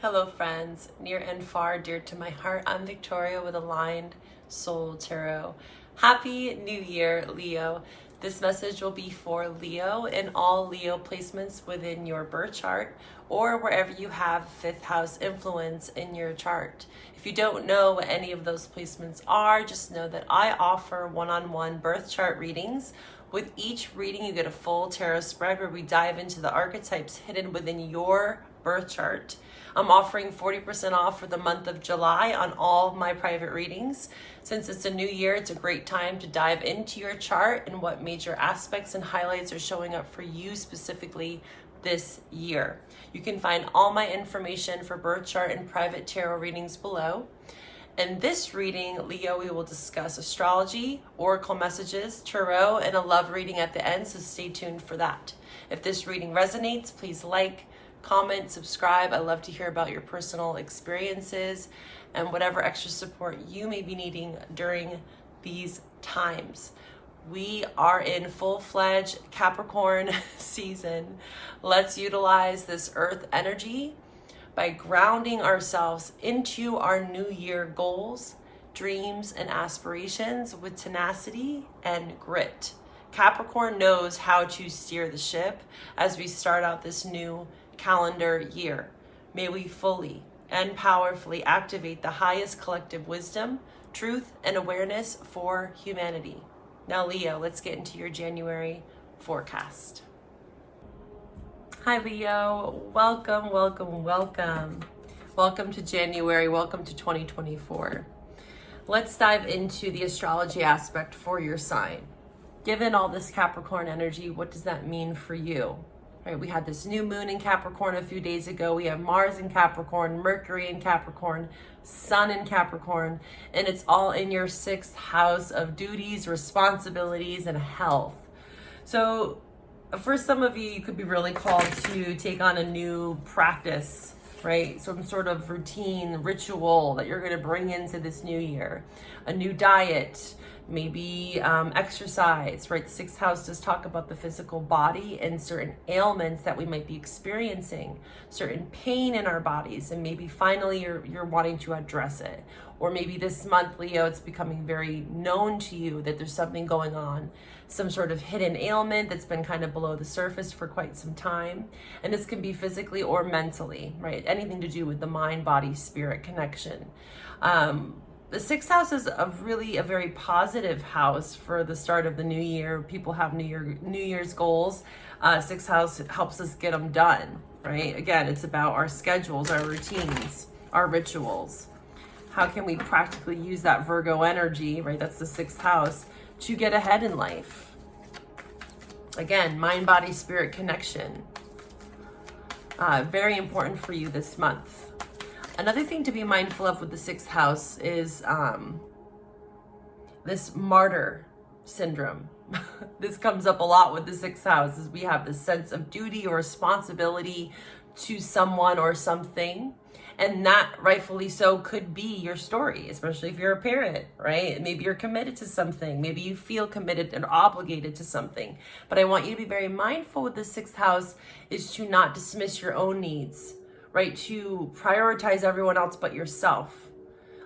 Hello friends, near and far, dear to my heart. I'm Victoria with Aligned Soul Tarot. Happy New Year, Leo. This message will be for Leo and all Leo placements within your birth chart or wherever you have fifth house influence in your chart. If you don't know what any of those placements are, just know that I offer one-on-one birth chart readings. With each reading, you get a full tarot spread where we dive into the archetypes hidden within your birth chart. I'm offering 40% off for the month of July on all my private readings. Since it's a new year, it's a great time to dive into your chart and what major aspects and highlights are showing up for you specifically this year. You can find all my information for birth chart and private tarot readings below. In this reading, Leo, we will discuss astrology, oracle messages, tarot, and a love reading at the end, so stay tuned for that. If this reading resonates, please like, comment, subscribe. I love to hear about your personal experiences and whatever extra support you may be needing during these times. We are in full-fledged Capricorn season. Let's utilize this earth energy by grounding ourselves into our new year goals, dreams, and aspirations with tenacity and grit. Capricorn knows how to steer the ship as we start out this new calendar year. May we fully and powerfully activate the highest collective wisdom, truth, and awareness for humanity. Now, Leo, let's get into your January forecast. Hi, Leo. Welcome, welcome, welcome. Welcome to January. Welcome to 2024. Let's dive into the astrology aspect for your sign. Given all this Capricorn energy, what does that mean for you? Right, we had this new moon in Capricorn a few days ago. We have Mars in Capricorn, Mercury in Capricorn, Sun in Capricorn, and it's all in your sixth house of duties, responsibilities, and health. So for some of you, you could be really called to take on a new practice, right? Some sort of routine, ritual that you're going to bring into this new year. A new diet, maybe exercise, right? The sixth house does talk about the physical body and certain ailments that we might be experiencing, certain pain in our bodies, and maybe finally you're wanting to address it. Or maybe this month, Leo, it's becoming very known to you that there's something going on, some sort of hidden ailment that's been kind of below the surface for quite some time. And this can be physically or mentally, right? Anything to do with the mind, body, spirit connection. The sixth house is a very positive house for the start of the new year. People have New Year's goals. Sixth house helps us get them done, right? Again, it's about our schedules, our routines, our rituals. How can we practically use that Virgo energy, right? That's the sixth house, to get ahead in life. Again, mind, body, spirit connection. Very important for you this month. Another thing to be mindful of with the sixth house is this martyr syndrome. This comes up a lot with the sixth house, is we have this sense of duty or responsibility to someone or something. And that, rightfully so, could be your story, especially if you're a parent, right? Maybe you're committed to something. Maybe you feel committed and obligated to something. But I want you to be very mindful with the sixth house is to not dismiss your own needs, right? To prioritize everyone else but yourself.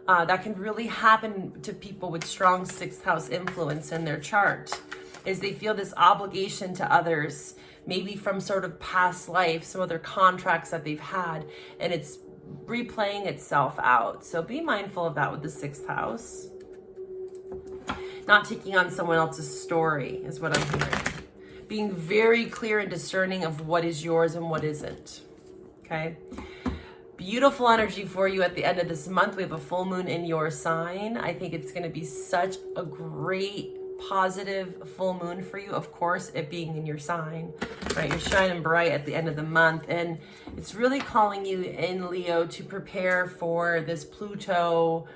That can really happen to people with strong sixth house influence in their chart, is they feel this obligation to others, maybe from sort of past life, some other contracts that they've had, and it's replaying itself out. So be mindful of that with the sixth house. Not taking on someone else's story is what I'm hearing. Being very clear and discerning of what is yours and what isn't. Okay. Beautiful energy for you at the end of this month. We have a full moon in your sign. I think it's going to be such a great positive full moon for you. Of course, it being in your sign, right? You're shining bright at the end of the month, and it's really calling you in, Leo, to prepare for this Pluto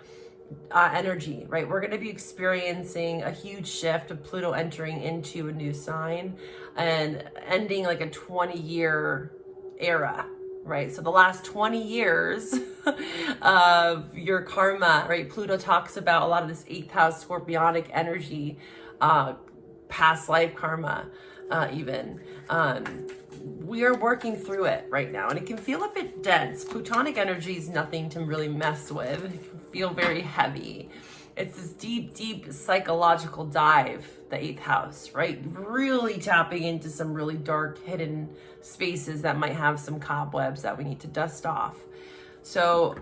energy, right? We're going to be experiencing a huge shift of Pluto entering into a new sign and ending like a 20-year era, right? So the last 20 years of your karma, right? Pluto talks about a lot of this 8th house scorpionic energy, past life karma, even. we are working through it right now, and it can feel a bit dense. Plutonic energy is nothing to really mess with. It can feel very heavy. It's this deep, deep psychological dive, the 8th house, right? Really tapping into some really dark, hidden spaces that might have some cobwebs that we need to dust off. So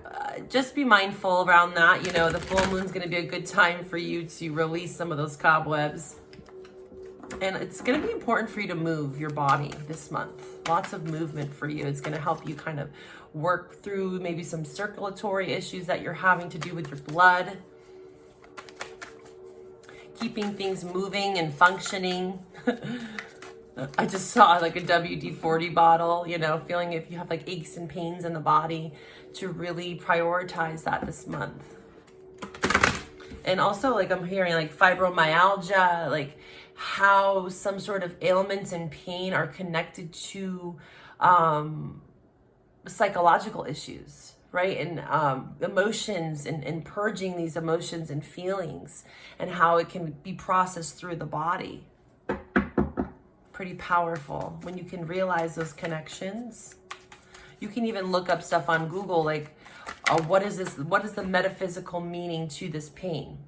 just be mindful around that. You know, the full moon's going to be a good time for you to release some of those cobwebs. And it's going to be important for you to move your body this month. Lots of movement for you. It's going to help you kind of work through maybe some circulatory issues that you're having to do with your blood. Keeping things moving and functioning. I just saw like a WD-40 bottle, you know, feeling if you have like aches and pains in the body, to really prioritize that this month. And also, like, I'm hearing like fibromyalgia, like how some sort of ailments and pain are connected to psychological issues, right? And emotions, and purging these emotions and feelings, and how it can be processed through the body. Pretty powerful when you can realize those connections. You can even look up stuff on Google, like, what is this? What is the metaphysical meaning to this pain?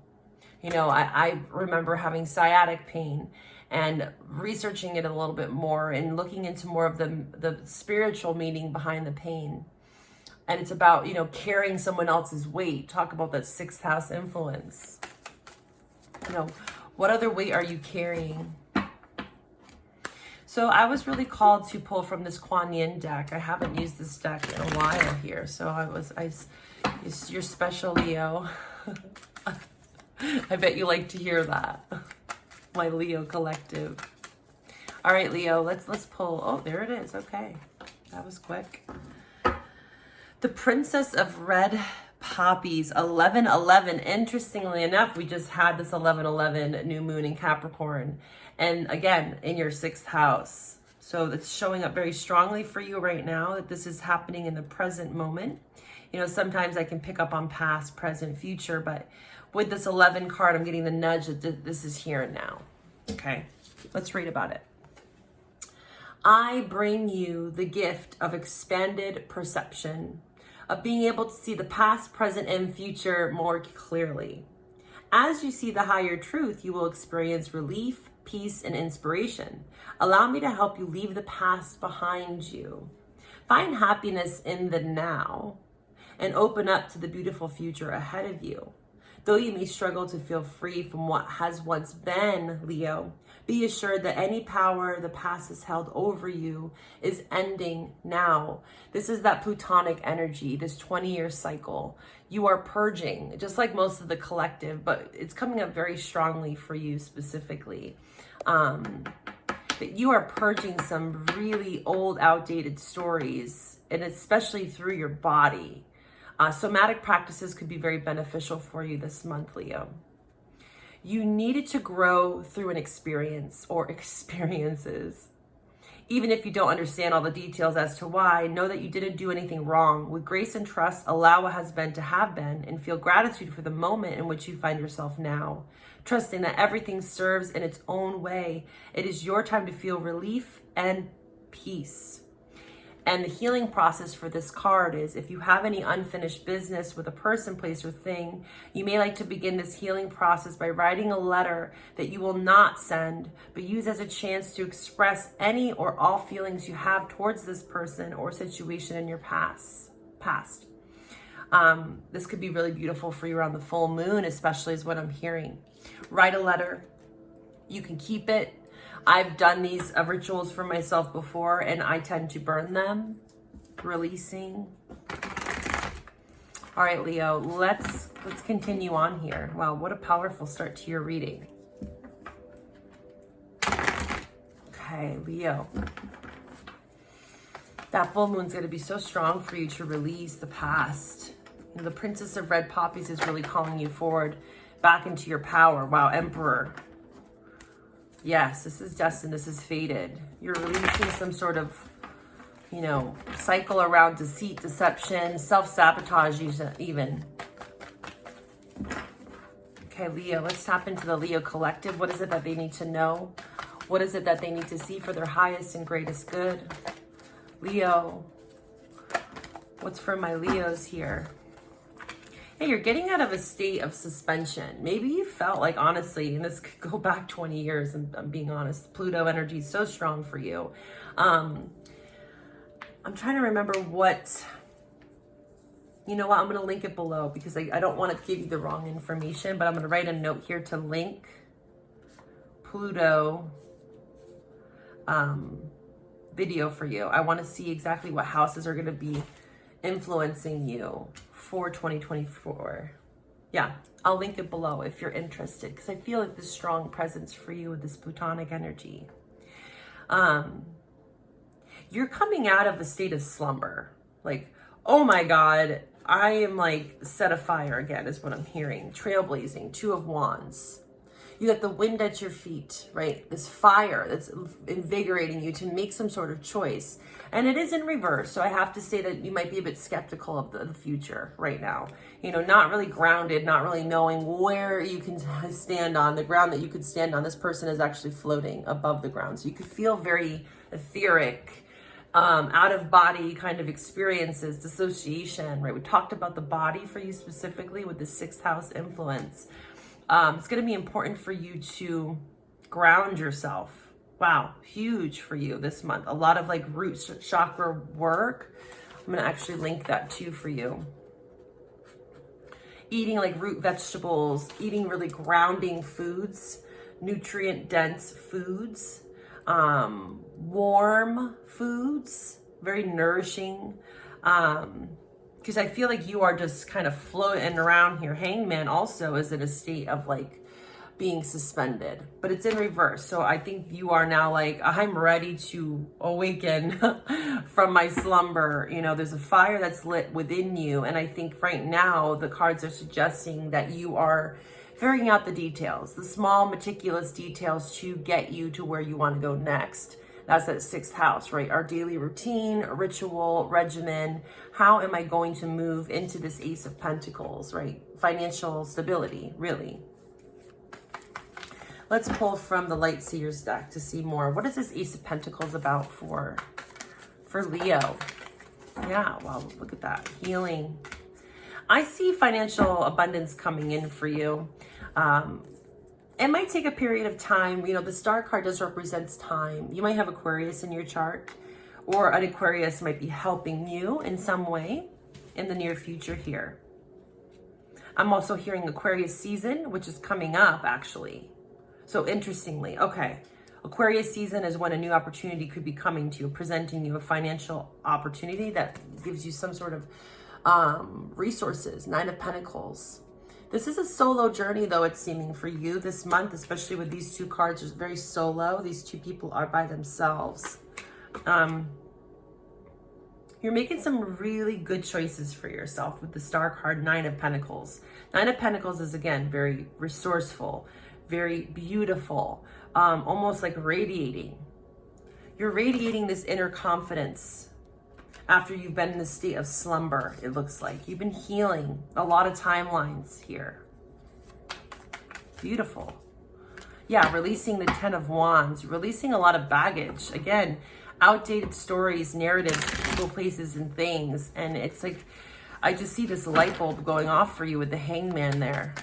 You know, I remember having sciatic pain and researching it a little bit more and looking into more of the spiritual meaning behind the pain. And it's about, you know, carrying someone else's weight. Talk about that 6th house influence. You know, what other weight are you carrying? So I was really called to pull from this Kuan Yin deck. I haven't used this deck in a while here. So it's your special, Leo. I bet you like to hear that. My Leo collective. All right, Leo, let's pull. Oh, there it is. Okay. That was quick. The Princess of Red Poppies, 11/11. Interestingly enough, we just had this 11/11 new moon in Capricorn. And again, in your 6th house. So it's showing up very strongly for you right now that this is happening in the present moment. You know, sometimes I can pick up on past, present, future, but with this 11 card, I'm getting the nudge that this is here and now. Okay, let's read about it. I bring you the gift of expanded perception, of being able to see the past, present, and future more clearly. As you see the higher truth, you will experience relief, peace, and inspiration. Allow me to help you leave the past behind you. Find happiness in the now and open up to the beautiful future ahead of you. Though you may struggle to feel free from what has once been, Leo, be assured that any power the past has held over you is ending now. This is that Plutonic energy, this 20-year cycle. You are purging, just like most of the collective, but it's coming up very strongly for you specifically. That you are purging some really old, outdated stories, and especially through your body. Somatic practices could be very beneficial for you this month, Leo. You needed to grow through an experience or experiences. Even if you don't understand all the details as to why, know that you didn't do anything wrong. With grace and trust, allow what has been to have been and feel gratitude for the moment in which you find yourself now. Trusting that everything serves in its own way. It is your time to feel relief and peace. And the healing process for this card is, if you have any unfinished business with a person, place, or thing, you may like to begin this healing process by writing a letter that you will not send, but use as a chance to express any or all feelings you have towards this person or situation in your past. This could be really beautiful for you around the full moon, especially is what I'm hearing. Write a letter. You can keep it. I've done these rituals for myself before, and I tend to burn them. Releasing. All right, Leo, let's continue on here. Wow, what a powerful start to your reading. Okay, Leo. That full moon's going to be so strong for you to release the past. And the Princess of Red Poppies is really calling you forward back into your power. Wow, Emperor. Yes, this is destined. This is fated. You're releasing some sort of, you know, cycle around deceit, deception, self-sabotage even. Okay, Leo, let's tap into the Leo collective. What is it that they need to know? What is it that they need to see for their highest and greatest good? Leo, what's for my Leos here? Hey, you're getting out of a state of suspension. Maybe you felt like, honestly, and this could go back 20 years, and I'm being honest, Pluto energy is so strong for you. I'm trying to remember what, you know what, I'm going to link it below because I don't want to give you the wrong information, but I'm going to write a note here to link Pluto video for you. I want to see exactly what houses are going to be influencing you for 2024. Yeah, I'll link it below if you're interested, because I feel like this strong presence for you with this Plutonic energy. You're coming out of a state of slumber. Like, oh my God, I am like set afire again is what I'm hearing. Trailblazing, Two of Wands. You got the wind at your feet, right? This fire that's invigorating you to make some sort of choice. And it is in reverse. So I have to say that you might be a bit skeptical of the future right now. You know, not really grounded, not really knowing where you can stand on. The ground that you could stand on, this person is actually floating above the ground. So you could feel very etheric, out of body kind of experiences, dissociation, right? We talked about the body for you specifically with the 6th house influence. It's going to be important for you to ground yourself. Wow, huge for you this month. A lot of like root chakra work. I'm going to actually link that too for you. Eating like root vegetables, eating really grounding foods, nutrient dense foods, warm foods, very nourishing. Because I feel like you are just kind of floating around here. Hangman also is in a state of like being suspended, but it's in reverse. So I think you are now like, I'm ready to awaken from my slumber. You know, there's a fire that's lit within you. And I think right now the cards are suggesting that you are figuring out the details, the small meticulous details to get you to where you want to go next. That's that 6th house, right? Our daily routine, ritual, regimen. How am I going to move into this Ace of Pentacles, right? Financial stability, really. Let's pull from the Light Seers deck to see more. What is this Ace of Pentacles about for Leo? Yeah, wow, look at that. Healing. I see financial abundance coming in for you. It might take a period of time. You know, the Star card does represent time. You might have Aquarius in your chart, or an Aquarius might be helping you in some way in the near future here. I'm also hearing Aquarius season, which is coming up actually. So interestingly, okay, Aquarius season is when a new opportunity could be coming to you, presenting you a financial opportunity that gives you some sort of resources. 9 of Pentacles. This is a solo journey, though, it's seeming for you this month, especially with these 2 cards. It's very solo. These 2 people are by themselves. You're making some really good choices for yourself with the Star card, 9 of Pentacles. 9 of Pentacles is, again, very resourceful, very beautiful, almost like radiating. You're radiating this inner confidence after you've been in the state of slumber, it looks like. You've been healing a lot of timelines here. Beautiful. Yeah, releasing the 10 of Wands, releasing a lot of baggage. Again, outdated stories, narratives, people, places, and things. And it's like, I just see this light bulb going off for you with the Hangman there.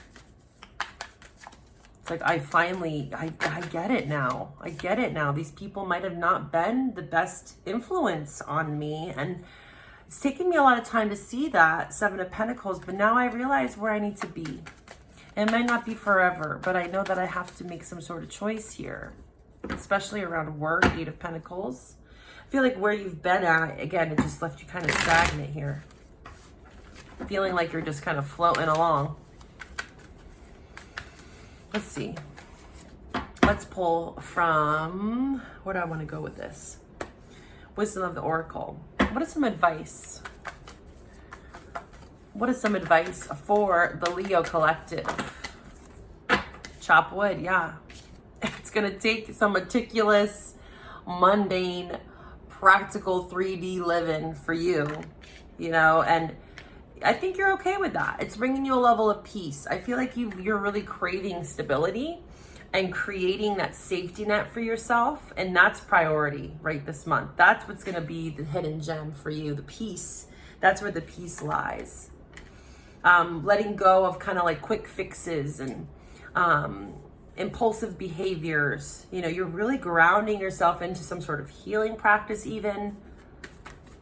It's like, I get it now. I get it now. These people might have not been the best influence on me. And it's taken me a lot of time to see that, 7 of Pentacles. But now I realize where I need to be. It might not be forever, but I know that I have to make some sort of choice here. Especially around work, 8 of Pentacles. I feel like where you've been at, again, it just left you kind of stagnant here. Feeling like you're just kind of floating along. Let's see. Let's pull from, where do I want to go with this? Wisdom of the Oracle. What is some advice? What is some advice for the Leo collective? Chop wood, yeah. It's going to take some meticulous, mundane, practical 3D living for you, you know, and I think you're okay with that. It's bringing you a level of peace. I feel like you're really craving stability. and creating that safety net for yourself. And that's priority right this month. That's what's going to be the hidden gem for you, the peace. That's where the peace lies. Letting go of kind of like quick fixes and impulsive behaviors. You know, you're really grounding yourself into some sort of healing practice even.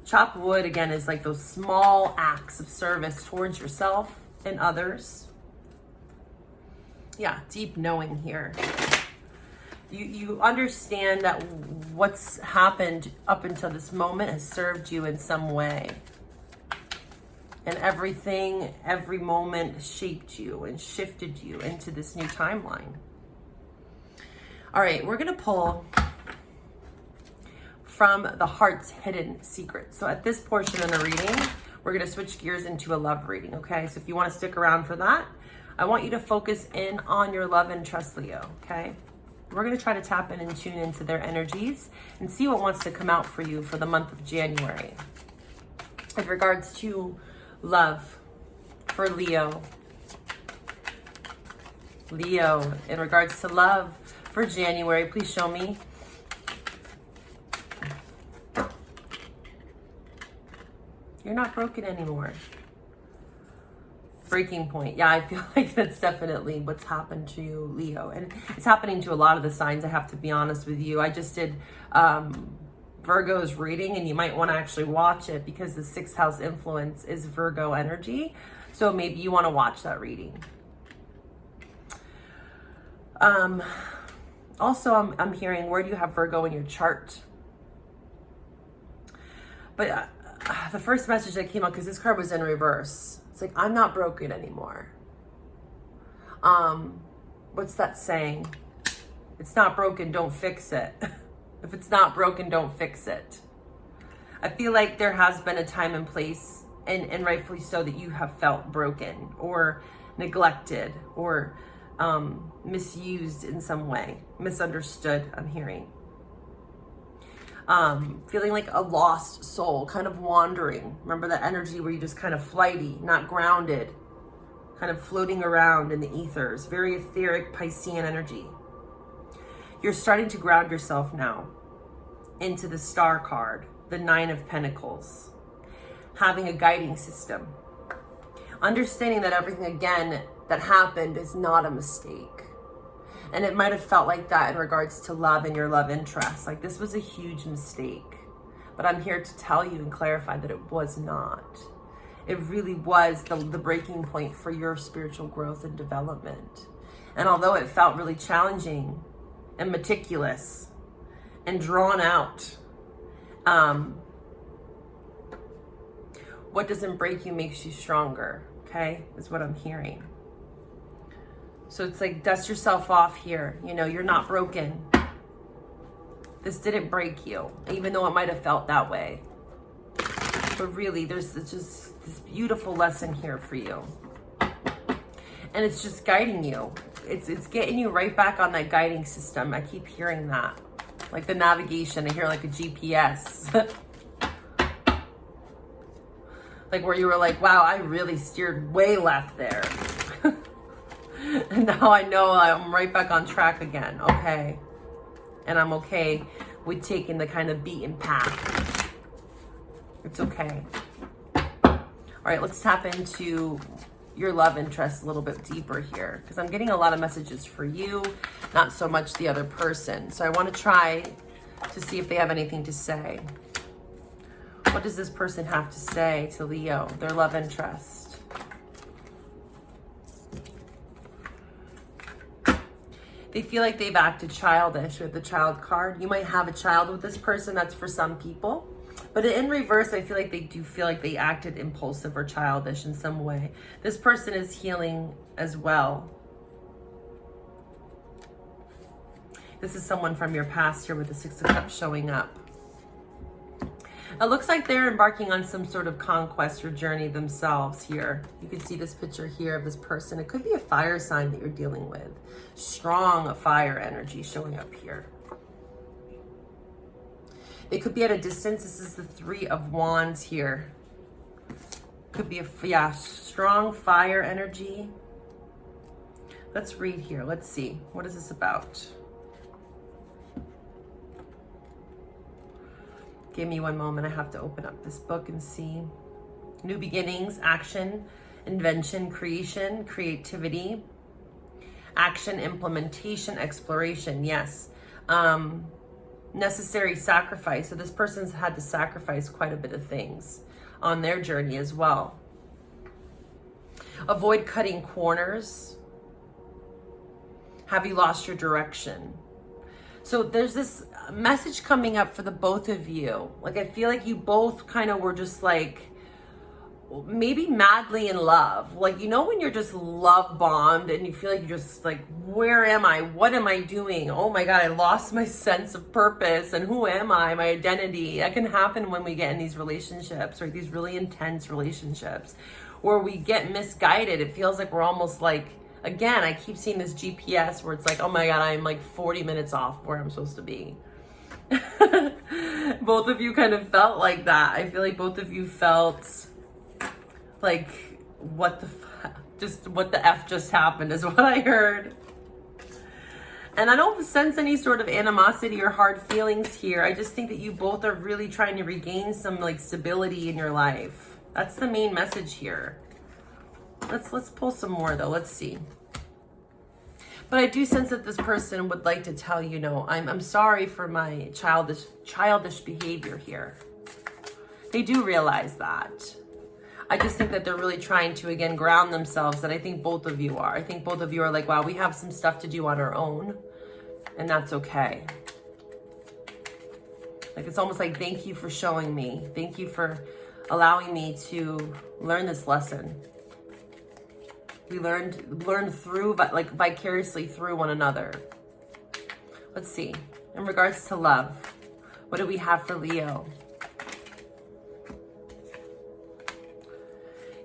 Chop wood, again, is like those small acts of service towards yourself and others. Yeah, deep knowing here. You understand that what's happened up until this moment has served you in some way. And everything, every moment shaped you and shifted you into this new timeline. All right, we're going to pull from the heart's hidden secret. So at this portion in the reading, we're going to switch gears into a love reading, okay? So if you want to stick around for that, I want you to focus in on your love and trust, Leo, okay? We're going to try to tap in and tune into their energies and see what wants to come out for you for the month of January. In regards to love for Leo. Leo, in regards to love for January, please show me. You're not broken anymore. Breaking point. Yeah, I feel like that's definitely what's happened to you, Leo. And it's happening to a lot of the signs, I have to be honest with you. I just did Virgo's reading, and you might want to actually watch it because the 6th house influence is Virgo energy. So maybe you want to watch that reading. Also, I'm hearing, where do you have Virgo in your chart? But the first message that came out, because this card was in reverse, it's like, I'm not broken anymore. What's that saying? It's not broken, don't fix it. If it's not broken, don't fix it. I feel like there has been a time and place, and rightfully so, that you have felt broken or neglected or misused in some way, misunderstood, I'm hearing. Feeling like a lost soul, kind of wandering. Remember that energy where you just kind of flighty, not grounded, kind of floating around in the ethers. Very etheric Piscean energy. You're starting to ground yourself now into the Star card, the 9 of Pentacles. Having a guiding system. Understanding that everything, again, that happened is not a mistake. And it might have felt like that in regards to love and your love interest. Like, this was a huge mistake. But I'm here to tell you and clarify that it was not. It really was the breaking point for your spiritual growth and development. And although it felt really challenging and meticulous and drawn out, what doesn't break you makes you stronger, okay? Is what I'm hearing. So it's like, dust yourself off here. You know, you're not broken. This didn't break you, even though it might have felt that way. But really, there's just this beautiful lesson here for you. And it's just guiding you. It's getting you right back on that guiding system. I keep hearing that. Like the navigation, I hear like a GPS. Like where you were like, wow, I really steered way left there. And now I know I'm right back on track again. Okay. And I'm okay with taking the kind of beaten path. It's okay. All right, let's tap into your love interest a little bit deeper here, because I'm getting a lot of messages for you, not so much the other person. So I want to try to see if they have anything to say. What does this person have to say to Leo, their love interest? They feel like they've acted childish with the child card. You might have a child with this person. That's for some people. But in reverse, I feel like they do feel like they acted impulsive or childish in some way. This person is healing as well. This is someone from your past here with the 6 of Cups showing up. It looks like they're embarking on some sort of conquest or journey themselves here. You can see this picture here of this person. It could be a fire sign that you're dealing with. Strong fire energy showing up here. They could be at a distance. This is the 3 of Wands here. Could be a strong fire energy. Let's read here. Let's see. What is this about? Give me one moment. I have to open up this book and see. New beginnings, action, invention, creation, creativity, action, implementation, exploration. Yes. Necessary sacrifice. So this person's had to sacrifice quite a bit of things on their journey as well. Avoid cutting corners. Have you lost your direction? So there's this message coming up for the both of you. Like, I feel like you both kind of were just like, maybe madly in love. Like, you know, when you're just love bombed and you feel like you're just like, where am I? What am I doing? Oh my God, I lost my sense of purpose. And who am I? My identity. That can happen when we get in these relationships, or these really intense relationships where we get misguided. It feels like we're almost like, again, I keep seeing this GPS where it's like, oh my God, I'm like 40 minutes off where I'm supposed to be. Both of you kind of felt like that. I feel like both of you felt like, what the F just happened is what I heard. And I don't sense any sort of animosity or hard feelings here. I just think that you both are really trying to regain some like stability in your life. That's the main message here. Let's pull some more though. Let's see. But I do sense that this person would like to tell you, no, I'm sorry for my childish behavior here. They do realize that. I just think that they're really trying to, again, ground themselves, that I think both of you are. I think both of you are like, wow, we have some stuff to do on our own, and that's okay. Like, it's almost like, thank you for showing me. Thank you for allowing me to learn this lesson. We learned through, but like vicariously through one another. Let's see. In regards to love, what do we have for Leo?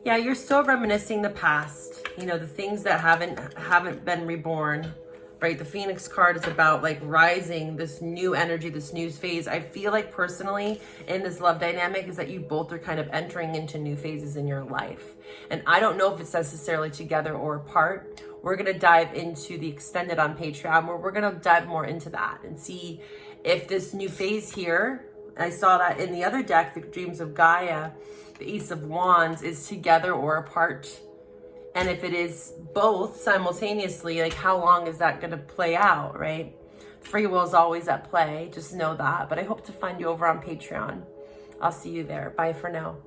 Yeah, you're still reminiscing the past. You know, the things that haven't been reborn, right? The Phoenix card is about like rising, this new energy, this new phase. I feel like personally in this love dynamic is that you both are kind of entering into new phases in your life. And I don't know if it's necessarily together or apart. We're going to dive into the extended on Patreon, where we're going to dive more into that and see if this new phase here, I saw that in the other deck, the Dreams of Gaia, the Ace of Wands, is together or apart. And if it is both simultaneously, like how long is that going to play out, right? Free will is always at play. Just know that. But I hope to find you over on Patreon. I'll see you there. Bye for now.